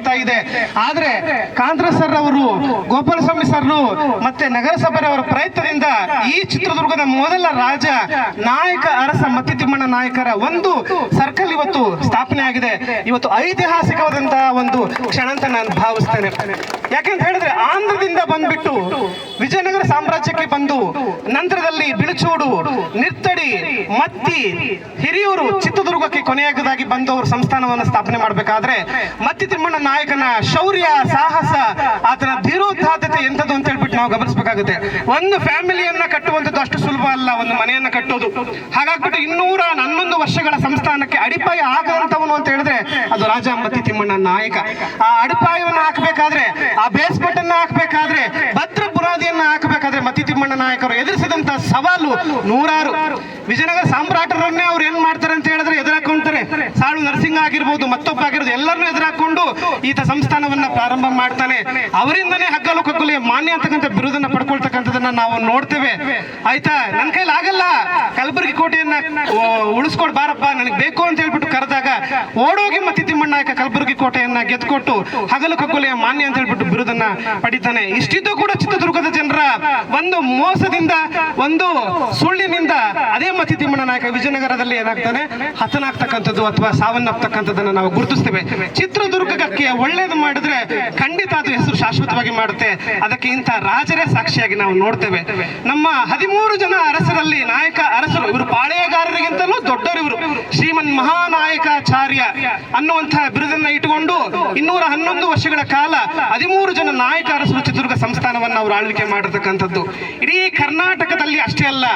ಬರ್ತಾ ಇದೆ. ಆದ್ರೆ ಕಾಂಗ್ರೆಸ್ ಸರ್ ಅವರು, ಗೋಪಾಲಸ್ವಾಮಿ ಸರ್ ಮತ್ತೆ ನಗರಸಭೆಯವರ ಪ್ರಯತ್ನದಿಂದ ಈ ಚಿತ್ರದುರ್ಗದ ಮೊದಲ ರಾಜ ನಾಯಕ ಅರಸ ಮತ್ತಿ ತಿಮ್ಮಣ್ಣ ನಾಯಕರ ಒಂದು ಸರ್ಕಲ್ ಇವತ್ತು ಸ್ಥಾಪನೆ ಆಗಿದೆ. ಇವತ್ತು ಐತಿಹಾಸಿಕವಾದಂತಹ ಒಂದು ಕ್ಷಣ ಅಂತ ನಾನು ಭಾವಿಸ್ತೇನೆ. ಯಾಕೆಂತ ಹೇಳಿದ್ರೆ ಆಂಧ್ರದಿಂದ ಬಂದ್ಬಿಟ್ಟು ವಿಜಯನಗರ ಸಾಮ್ರಾಜ್ಯಕ್ಕೆ ಬಂದು ನಂತರದಲ್ಲಿ ಬಿಳುಚೂಡು, ನಿರ್ತಡಿ, ಮತ್ತಿ, ಹಿರಿಯೂರು, ಚಿತ್ರದುರ್ಗಕ್ಕೆ ಕೊನೆಯಾಗದಾಗಿ ಬಂದವರು ಸಂಸ್ಥಾನವನ್ನು ಸ್ಥಾಪನೆ ಮಾಡಬೇಕಾದ್ರೆ ಮತ್ತಿ ತಿಮ್ಮಣ್ಣ ನಾಯಕನ ಶೌರ್ಯ, ಸಾಹಸ, ಆತನ ಧೀರೋದಾತ್ತತೆ ಎಂಥದ್ದು ಅಂತ ಹೇಳ್ಬಿಟ್ಟು ನಾವು ಗಮನಿಸಬೇಕಾಗುತ್ತೆ. ಒಂದು ಫ್ಯಾಮಿಲಿಯನ್ನ ಕಟ್ಟುವಂಥದ್ದು ಅಷ್ಟು ಸುಲಭ ಅಲ್ಲ, ಒಂದು ಮನೆಯನ್ನ ಕಟ್ಟೋದು. ಹಾಗಾಗ್ಬಿಟ್ಟು 211 ವರ್ಷಗಳ ಸಂಸ್ಥಾನಕ್ಕೆ ಅಡಿಪಾಯ ಆಗದಂತವನು ಅಂತ ಹೇಳಿದ್ರೆ ಅದು ರಾಜ ಮತ್ತಿ ತಿಮ್ಮಣ್ಣ ನಾಯಕ. ಆ ಅಡಿಪಾಯವನ್ನ ಹಾಕಬೇಕಾದ್ರೆ, ಆ ಬೇಸ್ಮೆಂಟ್ ಅನ್ನ ಹಾಕಬೇಕಾದ್ರೆ, ಭದ್ರ ಬುನಾದಿಯನ್ನ ಹಾಕಬೇಕಾದ್ರೆ ಮತ್ತಿ ತಿಮ್ಮಣ್ಣ ನಾಯಕರು ಎದುರಿಸಿದಂತ ಸವಾಲು ನೂರಾರು. ವಿಜಯನಗರ ಸಾಮ್ರಾಟರನ್ನೇ ಅವ್ರು ಏನ್ ಮಾಡ್ತಾರೆ ಅಂತ ಹೇಳಿದ್ರೆ ಎದುರಾಕೊಂತಾರೆ. ಸಾಳು ನರಸಿಂಹ ಆಗಿರ್ಬೋದು, ಮತ್ತೊಬ್ಬ ಆಗಿರ್ಬೋದು, ಎಲ್ಲರನ್ನೂ ಎದುರಾಕೊಂಡು ಈತ ಸಂಸ್ಥಾನವನ್ನ ಪ್ರಾರಂಭ ಮಾಡ್ತಾನೆ. ಅವರಿಂದನೇ ಹಗ್ಗಲು ಕಗ್ಗಲು ಮಾನ್ಯ ಅಂತಕ್ಕಂಥ ಬಿರುದನ್ನ ಪಡ್ಕೊಳ್ತಕ್ಕಂಥದನ್ನ ನಾವು ನೋಡ್ತೇವೆ. ಆಯ್ತಾ, ನನ್ನ ಕೈಲಿ ಆಗಲ್ಲ, ಕಲಬುರಗಿ ಕೋಟೆಯನ್ನ ಉಳಿಸ್ಕೊಂಡು ಬಾರಪ್ಪ, ನನಗೆ ಬೇಕು ಅಂತ ಹೇಳ್ಬಿಟ್ಟು ಕರೆದಾಗ ಓಡೋಗಿ ಮತ್ತಿ ತಿಮ್ಮಣ್ಣ ನಾಯಕ ಕಲಬುರಗಿ ಕೋಟೆಯನ್ನ ಗೆದ್ಕೊಟ್ಟು ಹಗಲು ಕಗ್ಗೊಲೆಯ ಮಾನ್ಯ ಅಂತ ಹೇಳ್ಬಿಟ್ಟು ಬಿರುದನ್ನ ಪಡಿತಾನೆ. ಇಷ್ಟಿದ್ದು ಕೂಡ ಚಿತ್ರದುರ್ಗದ ಜನರ ಒಂದು ಮೋಸದಿಂದ, ಒಂದು ಸುಳ್ಳಿನಿಂದ ಅದೇ ಮತ್ತಿ ತಿಮ್ಮಣ್ಣ ನಾಯಕ ವಿಜಯನಗರದಲ್ಲಿ ಏನಾಗ್ತಾನೆ, ಹತನಾಗ್ತಕ್ಕಂಥದ್ದು ಅಥವಾ ಸಾವನ್ನಪ್ಪತಕ್ಕಂಥದ್ದನ್ನ ನಾವು ಗುರುತಿಸ್ತೇವೆ. ಚಿತ್ರದುರ್ಗಕ್ಕೆ ಒಳ್ಳೇದು ಮಾಡಿದ್ರೆ ಖಂಡಿತ ಅದು ಹೆಸರು ಶಾಶ್ವತವಾಗಿ ಮಾಡುತ್ತೆ. ಅದಕ್ಕೆ ಇಂಥ ರಾಜರೇ ಸಾಕ್ಷಿಯಾಗಿ ನಾವು ನೋಡ್ತೇವೆ. ನಮ್ಮ 13 ಜನ ಅರಸರಲ್ಲಿ ನಾಯಕ ಅರಸರು ಇವರು ಪಾಳೆಯಗಾರರಿಗಿಂತಲೂ ದೊಡ್ಡವರು. ಇವರು ಶ್ರೀಮನ್ ಮಹಾನಾಯಕಾಚಾರ್ಯ ಅನ್ನುವಂತಹ ಬಿರುದನ್ನ ಇಟ್ಟುಕೊಂಡು 211 ವರ್ಷಗಳ ಕಾಲ 13 ಜನ ನಾಯಕ ಅರಸರು ಚಿತ್ರದುರ್ಗ ಸಂಸ್ಥಾನವನ್ನು ಅವರು ಆಳ್ವಿಕೆ ಮಾಡಿರ್ತಕ್ಕಂಥದ್ದು. ಇಡೀ ಕರ್ನಾಟಕದಲ್ಲಿ ಅಷ್ಟೇ ಅಲ್ಲ,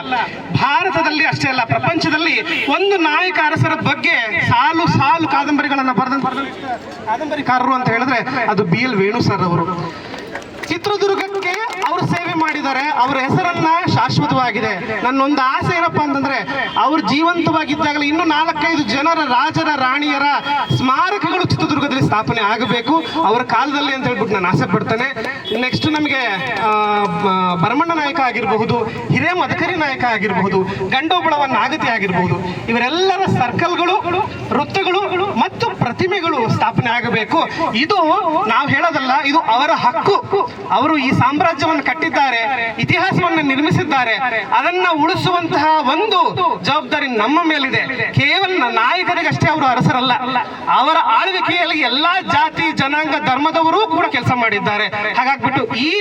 ಭಾರತದಲ್ಲಿ ಅಷ್ಟೇ ಅಲ್ಲ, ಪ್ರಪಂಚದಲ್ಲಿ ಒಂದು ನಾಯಕ ಅರಸರ ಬಗ್ಗೆ ಸಾಲು ಸಾಲು ಕಾದಂಬರಿಗಳನ್ನ ಬರೆದ ಕಾದಂಬರಿಕಾರರು ಅಂತ ಹೇಳಿದ್ರೆ ಅದು BL ವೇಣು ಸರ್ ಅವರು. ಚಿತ್ರದುರ್ಗಕ್ಕೆ ಅವರು ಸೇವೆ ಮಾಡಿದ್ದಾರೆ, ಅವರ ಹೆಸರನ್ನ ಶಾಶ್ವತವಾಗಿದೆ. ನನ್ನೊಂದು ಆಸೆ ಏನಪ್ಪಾ ಅಂತಂದ್ರೆ ಅವರು ಜೀವಂತವಾಗಿದ್ದಾಗಲೇ ಇನ್ನು 4-5 ಜನರ ರಾಜರ ರಾಣಿಯರ ಸ್ಮಾರಕಗಳು ಚಿತ್ರದುರ್ಗದಲ್ಲಿ ಸ್ಥಾಪನೆ ಆಗಬೇಕು ಅವರ ಕಾಲದಲ್ಲಿ ಅಂತ ಹೇಳ್ಬಿಟ್ಟು ನಾನು ಆಸೆ ಪಡ್ತೇನೆ. ನೆಕ್ಸ್ಟ್ ನಮಗೆ ಭರಮಣ್ಣ ನಾಯಕ ಆಗಿರಬಹುದು, ಹಿರೇ ಮದಕರಿ ನಾಯಕ ಆಗಿರಬಹುದು, ಗಂಡೋಬಳವ ನಾಗತಿ ಆಗಿರಬಹುದು, ಇವರೆಲ್ಲರ ಸರ್ಕಲ್ಗಳು, ವೃತ್ತಗಳು ಮತ್ತು ಪ್ರತಿಮೆಗಳು ಸ್ಥಾಪನೆ ಆಗಬೇಕು. ಇದು ನಾವು ಹೇಳೋದಲ್ಲ, ಇದು ಅವರ ಹಕ್ಕು. ಅವರು ಈ ಸಾಮ್ರಾಜ್ಯವನ್ನು ಕಟ್ಟಿದ್ದಾರೆ, ಇತಿಹಾಸವನ್ನು ನಿರ್ಮಿಸಿದ್ದಾರೆ. ಅದನ್ನ ಉಳಿಸುವಂತಹ ಒಂದು ಜವಾಬ್ದಾರಿ ನಮ್ಮ ಮೇಲಿದೆ. ಕೇವಲ ನಾಯಕರಿಗಷ್ಟೇ ಅವರು ಅರಸರಲ್ಲ, ಅವರ ಆಳ್ವಿಕೆಯಲ್ಲಿ ಎಲ್ಲಾ ಜಾತಿ ಜನಾಂಗ ಧರ್ಮದವರು ಕೂಡ ಕೆಲಸ ಮಾಡಿದ್ದಾರೆ. ಹಾಗಾಗ್ಬಿಟ್ಟು ಈ